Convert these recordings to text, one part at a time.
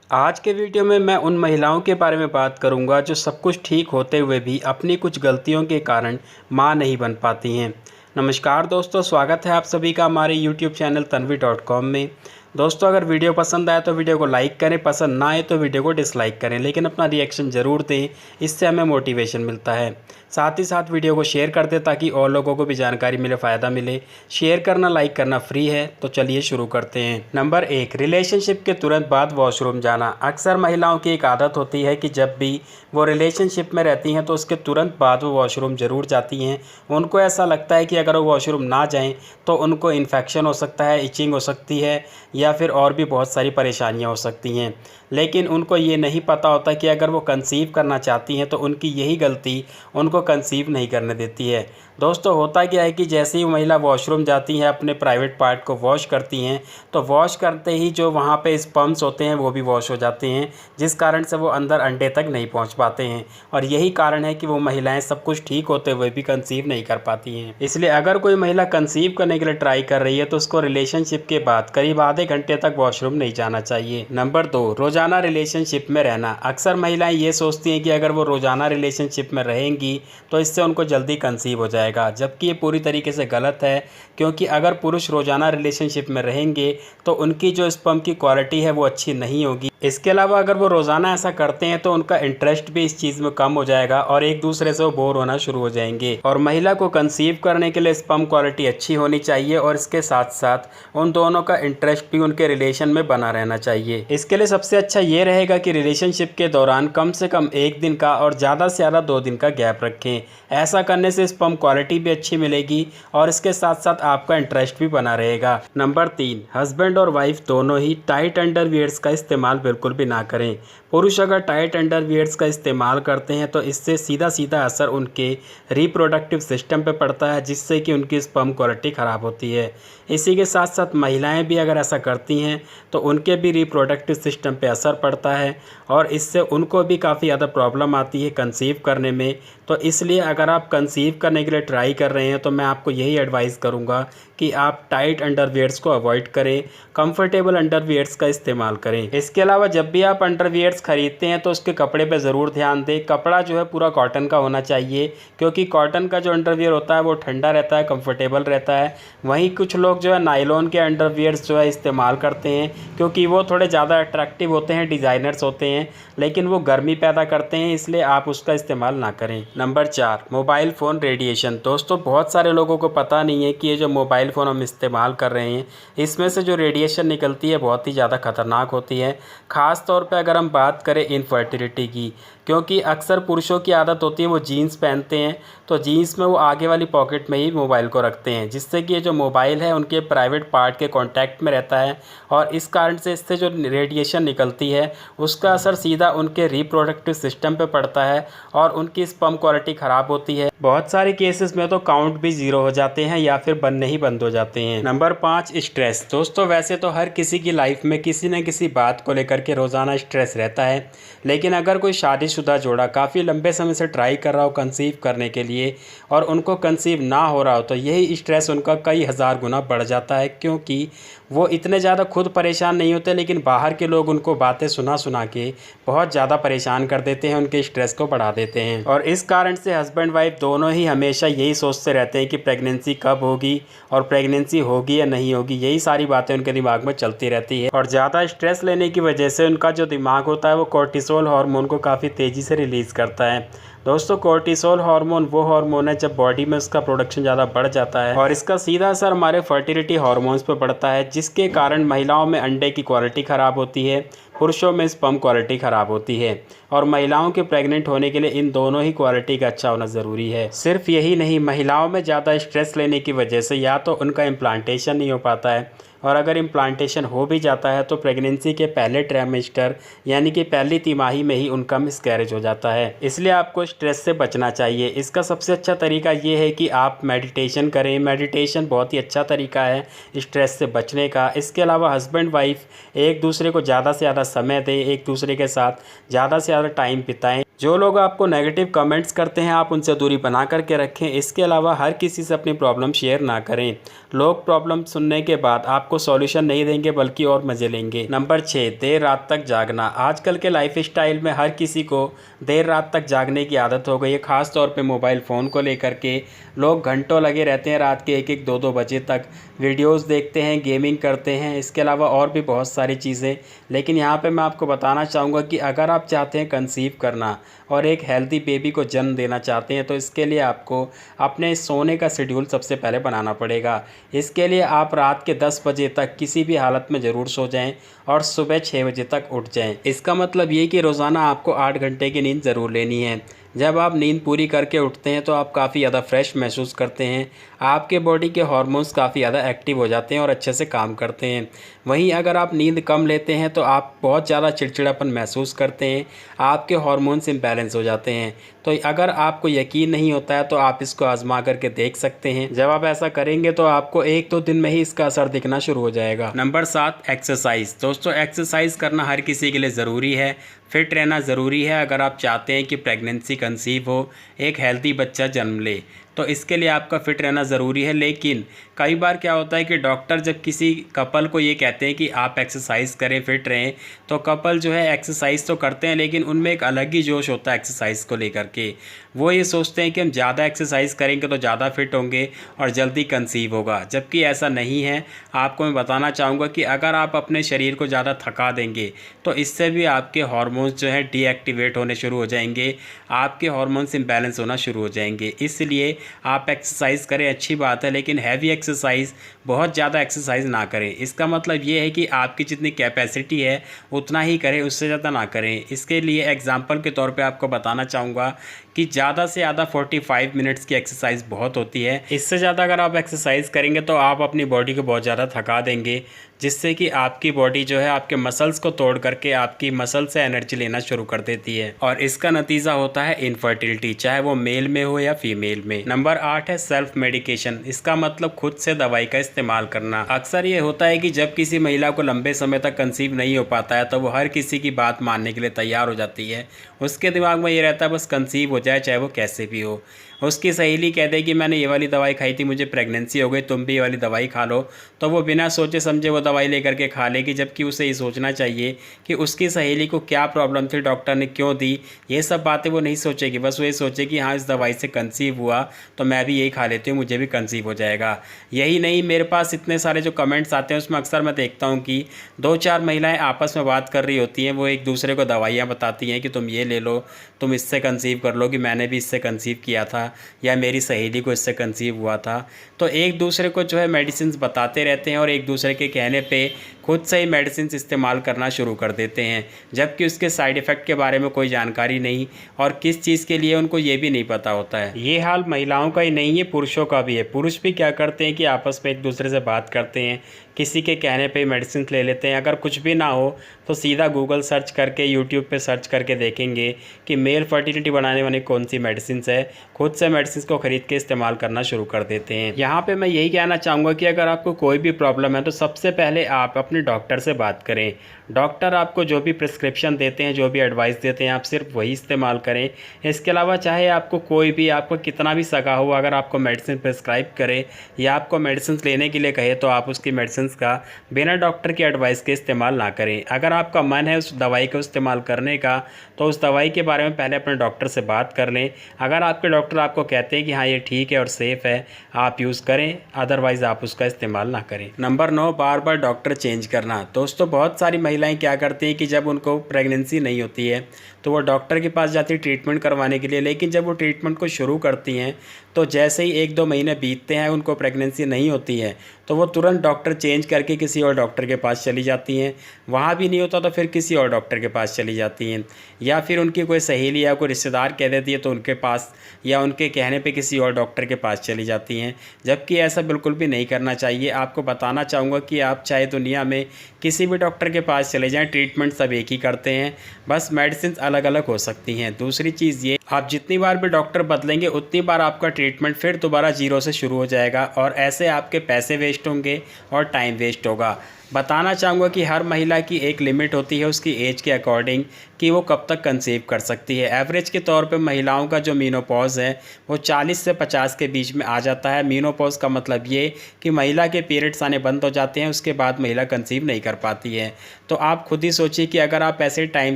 आज के वीडियो में मैं उन महिलाओं के बारे में बात करूंगा जो सब कुछ ठीक होते हुए भी अपनी कुछ गलतियों के कारण मां नहीं बन पाती हैं। नमस्कार दोस्तों, स्वागत है आप सभी का हमारे यूट्यूब चैनल tanvi.com में। दोस्तों, अगर वीडियो पसंद आए तो वीडियो को लाइक करें, पसंद ना आए तो वीडियो को डिसलाइक करें, लेकिन अपना रिएक्शन ज़रूर दें, इससे हमें मोटिवेशन मिलता है। साथ ही साथ वीडियो को शेयर कर दें ताकि और लोगों को भी जानकारी मिले, फ़ायदा मिले। शेयर करना, लाइक करना फ्री है। तो चलिए शुरू करते हैं। नंबर 1, रिलेशनशिप के तुरंत बाद वॉशरूम जाना। अक्सर महिलाओं की एक आदत होती है कि जब भी वो रिलेशनशिप में रहती हैं तो उसके तुरंत बाद वो वॉशरूम ज़रूर जाती हैं। उनको ऐसा लगता है कि अगर वो वॉशरूम ना जाएं तो उनको इन्फेक्शन हो सकता है, इचिंग हो सकती है या फिर और भी बहुत सारी परेशानियां हो सकती हैं। लेकिन उनको ये नहीं पता होता कि अगर वो कंसीव करना चाहती हैं तो उनकी यही गलती उनको कंसीव नहीं करने देती है। दोस्तों, होता क्या है कि जैसे ही महिला वॉशरूम जाती हैं, अपने प्राइवेट पार्ट को वॉश करती हैं, तो वॉश करते ही जो वहाँ पे स्पर्म्स होते हैं वो भी वॉश हो जाते हैं, जिस कारण से वो अंदर अंडे तक नहीं पहुँच पाते हैं। और यही कारण है कि वो महिलाएं सब कुछ ठीक होते हुए भी कंसीव नहीं कर पाती हैं। इसलिए अगर कोई महिला कंसीव करने के लिए ट्राई कर रही है तो उसको रिलेशनशिप के बाद करीब आधे घंटे तक वॉशरूम नहीं जाना चाहिए। नंबर 2, रोजाना रिलेशनशिप में रहना। अक्सर महिलाएं ये सोचती हैं कि अगर वो रोजाना रिलेशनशिप में रहेंगी तो इससे उनको जल्दी कंसीव हो जाएगा, जबकि ये पूरी तरीके से गलत है। क्योंकि अगर पुरुष रोजाना रिलेशनशिप में रहेंगे तो उनकी जो स्पर्म की क्वालिटी है वो अच्छी नहीं होगी। इसके अलावा अगर वो रोज़ाना ऐसा करते हैं तो उनका इंटरेस्ट भी इस चीज़ में कम हो जाएगा और एक दूसरे से वो बोर होना शुरू हो जाएंगे। और महिला को कंसीव करने के लिए स्पर्म क्वालिटी अच्छी होनी चाहिए और इसके साथ साथ उन दोनों का इंटरेस्ट भी उनके रिलेशन में बना रहना चाहिए। इसके लिए सबसे अच्छा ये रहेगा कि रिलेशनशिप के दौरान कम से कम 1 दिन का और ज़्यादा से ज़्यादा 2 दिन का गैप रखें। ऐसा करने से स्पर्म क्वालिटी भी अच्छी मिलेगी और इसके साथ साथ आपका इंटरेस्ट भी बना रहेगा। नंबर 3, हस्बैंड और वाइफ दोनों ही टाइट अंडरवियर्स का इस्तेमाल बिल्कुल भी ना करें। पुरुष अगर टाइट अंडरवियर्स का इस्तेमाल करते हैं तो इससे सीधा सीधा असर उनके रिप्रोडक्टिव सिस्टम पे पड़ता है, जिससे कि उनकी स्पर्म क्वालिटी ख़राब होती है। इसी के साथ साथ महिलाएं भी अगर ऐसा करती हैं तो उनके भी रिप्रोडक्टिव सिस्टम पे असर पड़ता है और इससे उनको भी काफ़ी ज़्यादा प्रॉब्लम आती है कंसीव करने में। तो इसलिए अगर आप कंसीव करने के लिए ट्राई कर रहे हैं तो मैं आपको यही एडवाइस करूंगा कि आप टाइट अंडरवियर्स को अवॉइड करें, कंफर्टेबल अंडरवियर्स का इस्तेमाल करें। इसके अलावा जब भी आप अंडरवियर्स खरीदते हैं तो उसके कपड़े पे ज़रूर ध्यान दें। कपड़ा जो है पूरा कॉटन का होना चाहिए, क्योंकि कॉटन का जो अंडरवियर होता है वो ठंडा रहता है, कंफर्टेबल रहता है। वहीं कुछ लोग जो है नायलॉन के अंडरवियर्स जो है इस्तेमाल करते हैं, क्योंकि वो थोड़े ज़्यादा अट्रैक्टिव होते हैं, डिज़ाइनर्स होते हैं, लेकिन वो गर्मी पैदा करते हैं, इसलिए आप उसका इस्तेमाल ना करें। Number 4, mobile phone radiation. दोस्तों, बहुत सारे लोगों को पता नहीं है कि ये जो मोबाइल फ़ोन हम इस्तेमाल कर रहे हैं इसमें से जो रेडिएशन निकलती है बहुत ही ज़्यादा खतरनाक होती है। ख़ास तौर पे अगर हम बात करें इनफर्टिलिटी की, क्योंकि अक्सर पुरुषों की आदत होती है वो जीन्स पहनते हैं तो जीन्स में वो आगे वाली पॉकेट में ही मोबाइल को रखते हैं, जिससे कि ये जो मोबाइल है उनके प्राइवेट पार्ट के कांटेक्ट में रहता है और इस कारण से इससे जो रेडिएशन निकलती है उसका असर सीधा उनके रिप्रोडक्टिव सिस्टम पे पड़ता है और उनकी स्पर्म क्वालिटी ख़राब होती है। बहुत सारे केसेस में तो काउंट भी 0 हो जाते हैं या फिर बनने ही बंद हो जाते हैं। Number 5, stress. दोस्तों, वैसे तो हर किसी की लाइफ में किसी न किसी बात को लेकर के रोज़ाना स्ट्रेस रहता है, लेकिन अगर कोई शादीशुदा जोड़ा काफ़ी लंबे समय से ट्राई कर रहा हो कंसीव करने के लिए और उनको कंसीव ना हो रहा हो तो यही स्ट्रेस उनका कई हज़ार गुना बढ़ जाता है, क्योंकि वो इतने ज़्यादा खुद परेशान नहीं होते लेकिन बाहर के लोग उनको बातें सुना सुना के बहुत ज़्यादा परेशान कर देते हैं, उनके स्ट्रेस को बढ़ा देते हैं। और इस कारण से हस्बैंड वाइफ दोनों ही हमेशा यही सोचते रहते हैं कि प्रेगनेंसी कब होगी और प्रेगनेंसी होगी या नहीं होगी, यही सारी बातें उनके दिमाग में चलती रहती है। और ज़्यादा स्ट्रेस लेने की वजह से उनका जो दिमाग होता है वो कोर्टिसोल हार्मोन को काफ़ी तेज़ी से रिलीज़ करता है। दोस्तों, कोर्टिसोल हार्मोन वो हार्मोन है जब बॉडी में उसका प्रोडक्शन ज़्यादा बढ़ जाता है और इसका सीधा असर हमारे फर्टिलिटी हार्मोन्स पर पड़ता है, जिसके कारण महिलाओं में अंडे की क्वालिटी ख़राब होती है, पुरुषों में स्पर्म क्वालिटी ख़राब होती है। और महिलाओं के प्रेग्नेंट होने के लिए इन दोनों ही क्वालिटी का अच्छा होना ज़रूरी है। सिर्फ यही नहीं, महिलाओं में ज़्यादा स्ट्रेस लेने की वजह से या तो उनका इम्प्लांटेशन नहीं हो पाता है और अगर इम्प्लांटेशन हो भी जाता है तो प्रेगनेंसी के पहले ट्राइमेस्टर यानी कि पहली तिमाही में ही उनका मिसकैरेज हो जाता है। इसलिए आपको स्ट्रेस से बचना चाहिए। इसका सबसे अच्छा तरीका ये है कि आप मेडिटेशन करें। मेडिटेशन बहुत ही अच्छा तरीका है स्ट्रेस से बचने का। इसके अलावा हस्बैंड वाइफ एक दूसरे को ज़्यादा से ज़्यादा समय दें, एक दूसरे के साथ ज़्यादा से ज़्यादा टाइम बिताएं। जो लोग आपको नेगेटिव कमेंट्स करते हैं आप उनसे दूरी बना करके रखें। इसके अलावा हर किसी से अपनी प्रॉब्लम शेयर ना करें। लोग प्रॉब्लम सुनने के बाद आपको सॉल्यूशन नहीं देंगे बल्कि और मज़े लेंगे। नंबर 6, देर रात तक जागना। आजकल के लाइफ स्टाइल में हर किसी को देर रात तक जागने की आदत हो गई है। ख़ास तौर पे मोबाइल फ़ोन को लेकर के लोग घंटों लगे रहते हैं, रात के 1-1, 2-2 बजे तक वीडियोज़ देखते हैं, गेमिंग करते हैं। इसके अलावा और भी बहुत सारी चीज़ें। लेकिन यहाँ पे मैं आपको बताना चाहूँगा कि अगर आप चाहते हैं कंसीव करना और एक हेल्दी बेबी को जन्म देना चाहते हैं तो इसके लिए आपको अपने सोने का शेड्यूल सबसे पहले बनाना पड़ेगा। इसके लिए आप रात के 10 बजे तक किसी भी हालत में ज़रूर सो जाएं और सुबह 6 बजे तक उठ जाएं। इसका मतलब ये कि रोज़ाना आपको 8 घंटे की नींद ज़रूर लेनी है। जब आप नींद पूरी करके उठते हैं तो आप काफ़ी ज़्यादा फ्रेश महसूस करते हैं। आपके बॉडी के हार्मोन्स काफ़ी ज़्यादा एक्टिव हो जाते हैं और अच्छे से काम करते हैं। वहीं अगर आप नींद कम लेते हैं तो आप बहुत ज़्यादा चिड़चिड़ापन महसूस करते हैं, आपके हार्मोन्स इम्बैलेंस हो जाते हैं। तो अगर आपको यकीन नहीं होता है तो आप इसको आजमा करके देख सकते हैं। जब आप ऐसा करेंगे तो आपको 1-2 दिन में ही इसका असर दिखना शुरू हो जाएगा। Number 7, exercise. दोस्तों, एक्सरसाइज करना हर किसी के लिए ज़रूरी है। फिट रहना ज़रूरी है अगर आप चाहते हैं कि प्रेगनेंसी कंसीव हो, एक हेल्दी बच्चा जन्म ले, तो इसके लिए आपका फ़िट रहना ज़रूरी है। लेकिन कई बार क्या होता है कि डॉक्टर जब किसी कपल को ये कहते हैं कि आप एक्सरसाइज करें, फिट रहें, तो कपल जो है एक्सरसाइज तो करते हैं लेकिन उनमें एक अलग ही जोश होता है एक्सरसाइज को लेकर के। वो ये सोचते हैं कि हम ज़्यादा एक्सरसाइज करेंगे तो ज़्यादा फिट होंगे और जल्दी कंसीव होगा, जबकि ऐसा नहीं है। आपको मैं बताना चाहूँगा कि अगर आप अपने शरीर को ज़्यादा थका देंगे तो इससे भी आपके हार्मोन्स जो है डीएक्टिवेट होने शुरू हो जाएंगे, आपके हार्मोन्स इम्बैलेंस होना शुरू हो जाएंगे। इसलिए आप एक्सरसाइज करें, अच्छी बात है, लेकिन हैवी एक्सरसाइज, बहुत ज़्यादा एक्सरसाइज ना करें। इसका मतलब ये है कि आपकी जितनी कैपेसिटी है उतना ही करें, उससे ज़्यादा ना करें। इसके लिए एग्जांपल के तौर पे आपको बताना चाहूँगा कि ज़्यादा से ज़्यादा 45 मिनट्स की एक्सरसाइज बहुत होती है। इससे ज़्यादा अगर आप एक्सरसाइज करेंगे तो आप अपनी बॉडी को बहुत ज़्यादा थका देंगे, जिससे कि आपकी बॉडी जो है आपके मसल्स को तोड़ करके आपकी मसल से एनर्जी लेना शुरू कर देती है और इसका नतीजा होता है इनफर्टिलिटी, चाहे वो मेल में हो या फीमेल में। नंबर 8 है सेल्फ मेडिकेशन। इसका मतलब खुद से दवाई का इस्तेमाल करना। अक्सर ये होता है कि जब किसी महिला को लंबे समय तक कंसीव नहीं हो पाता है तो वो हर किसी की बात मानने के लिए तैयार हो जाती है। उसके दिमाग में ये रहता है बस कंसीव हो जाए, चाहे वो कैसे भी हो। उसकी सहेली कह दे कि मैंने ये वाली दवाई खाई थी, मुझे प्रेगनेंसी हो गई, तुम भी ये वाली दवाई खा लो, तो वो बिना सोचे समझे वो दवाई लेकर के खा लेगी, जबकि उसे ये सोचना चाहिए कि उसकी सहेली को क्या प्रॉब्लम थी, डॉक्टर ने क्यों दी। ये सब बातें वो नहीं सोचेगी, बस वो ये सोचे कि हाँ इस दवाई से कंसीव हुआ तो मैं भी यही खा लेती हूँ, मुझे भी कंसीव हो जाएगा। यही नहीं, मेरे पास इतने सारे जो कमेंट्स आते हैं उसमें अक्सर मैं देखता हूँ कि 2-4 महिलाएँ आपस में बात कर रही होती हैं, वो एक दूसरे को दवाइयाँ बताती हैं कि तुम ये ले लो, तुम इससे कंसीव कर लो, कि मैंने भी इससे कंसीव किया था या मेरी सहेली को इससे कंसीव हुआ था। तो एक दूसरे को जो है मेडिसिन बताते रहते हैं और एक दूसरे के कहने पे खुद से ही मेडिसिन इस्तेमाल करना शुरू कर देते हैं, जबकि उसके साइड इफ़ेक्ट के बारे में कोई जानकारी नहीं और किस चीज़ के लिए उनको ये भी नहीं पता होता है। ये हाल महिलाओं का ही नहीं है, पुरुषों का भी है। पुरुष भी क्या करते हैं कि आपस में एक दूसरे से बात करते हैं, किसी के कहने पे मेडिसिन ले लेते हैं। अगर कुछ भी ना हो तो सीधा गूगल सर्च करके, यूट्यूब पे सर्च करके देखेंगे कि मेल फर्टिलिटी बढ़ाने वाली कौन सी मेडिसिन है, खुद से मेडिसिन को खरीद के इस्तेमाल करना शुरू कर देते हैं। यहाँ पे मैं यही कहना चाहूँगा कि अगर आपको कोई भी प्रॉब्लम है तो सबसे पहले आप अपने डॉक्टर से बात करें। डॉक्टर आपको जो भी प्रिस्क्रिप्शन देते हैं, जो भी एडवाइस देते हैं, आप सिर्फ वही इस्तेमाल करें। इसके अलावा चाहे आपको कोई भी, आपको कितना भी सगा हो, अगर आपको मेडिसिन प्रिस्क्राइब करे या आपको मेडिसिन लेने के लिए कहे तो आप उसकी मेडिसिन का बिना डॉक्टर की एडवाइस के इस्तेमाल ना करें। अगर आपका मन है उस दवाई को इस्तेमाल करने का तो उस दवाई के बारे में पहले अपने डॉक्टर से बात कर लें। अगर आपके डॉक्टर आपको कहते हैं कि हाँ ये ठीक है और सेफ़ है, आप यूज़ करें, अदरवाइज़ आप उसका इस्तेमाल ना करें। नंबर 9, बार बार डॉक्टर चेंज करना। दोस्तों, बहुत सारी महिलाएं क्या करती हैं कि जब उनको प्रेगनेंसी नहीं होती है तो वो डॉक्टर के पास जाती है ट्रीटमेंट करवाने के लिए, लेकिन जब वो ट्रीटमेंट को शुरू करती हैं तो जैसे ही 1-2 महीने बीतते हैं, उनको प्रेगनेंसी नहीं होती है तो वो तुरंत डॉक्टर चेंज करके किसी और डॉक्टर के पास चली जाती हैं। वहाँ भी नहीं होता तो फिर किसी और डॉक्टर के पास चली जाती हैं, या फिर उनकी कोई सहेली या कोई रिश्तेदार कह देती है तो उनके पास, या उनके कहने पे किसी और डॉक्टर के पास चली जाती हैं, जबकि ऐसा बिल्कुल भी नहीं करना चाहिए। आपको बताना चाहूँगा कि आप चाहे दुनिया में किसी भी डॉक्टर के पास चले जाएँ, ट्रीटमेंट सब एक ही करते हैं, बस मेडिसिन अलग अलग हो सकती हैं। दूसरी चीज़ ये आप जितनी बार भी डॉक्टर बदलेंगे उतनी बार आपका ट्रीटमेंट फिर दोबारा ज़ीरो से शुरू हो जाएगा और ऐसे आपके पैसे वेस्ट होंगे और टाइम वेस्ट होगा। बताना चाहूँगा कि हर महिला की एक लिमिट होती है उसकी एज के अकॉर्डिंग कि वो कब तक कंसीव कर सकती है। एवरेज के तौर पे महिलाओं का जो मीनोपॉज़ है वो 40 से 50 के बीच में आ जाता है। मीनोपॉज़ का मतलब ये कि महिला के पीरियड्स आने बंद हो जाते हैं, उसके बाद महिला कंसीव नहीं कर पाती है। तो आप खुद ही सोचिए कि अगर आप ऐसे टाइम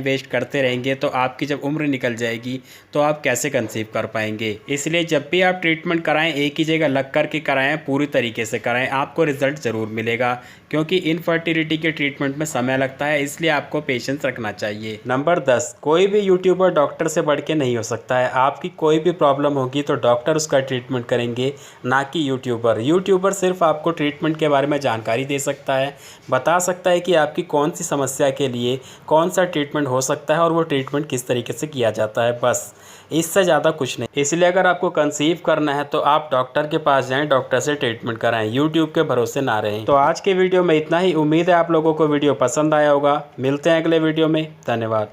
वेस्ट करते रहेंगे तो आपकी जब उम्र निकल जाएगी तो आप कैसे कंसीव कर पाएंगे। इसलिए जब भी आप ट्रीटमेंट कराएं एक ही जगह लग कर के कराएं, पूरी तरीके से कराएं, आपको रिजल्ट ज़रूर मिलेगा। क्योंकि इनफर्टिलिटी के ट्रीटमेंट में समय लगता है, इसलिए आपको पेशेंस रखना चाहिए। नंबर 10, कोई भी यूट्यूबर डॉक्टर से बढ़ के नहीं हो सकता है। आपकी कोई भी प्रॉब्लम होगी तो डॉक्टर उसका ट्रीटमेंट करेंगे, ना कि यूट्यूबर। यूट्यूबर सिर्फ आपको ट्रीटमेंट के बारे में जानकारी दे सकता है, बता सकता है कि आपकी कौन सी समस्या के लिए कौन सा ट्रीटमेंट हो सकता है और वो ट्रीटमेंट किस तरीके से किया जाता है, बस इससे ज़्यादा कुछ नहीं। इसलिए अगर आपको कंसीव करना है तो आप डॉक्टर के पास जाएं, डॉक्टर से ट्रीटमेंट कराएं, यूट्यूब के भरोसे ना रहें। तो आज के वीडियो में इतना ही। उम्मीद है आप लोगों को वीडियो पसंद आया होगा। मिलते हैं अगले वीडियो में। धन्यवाद।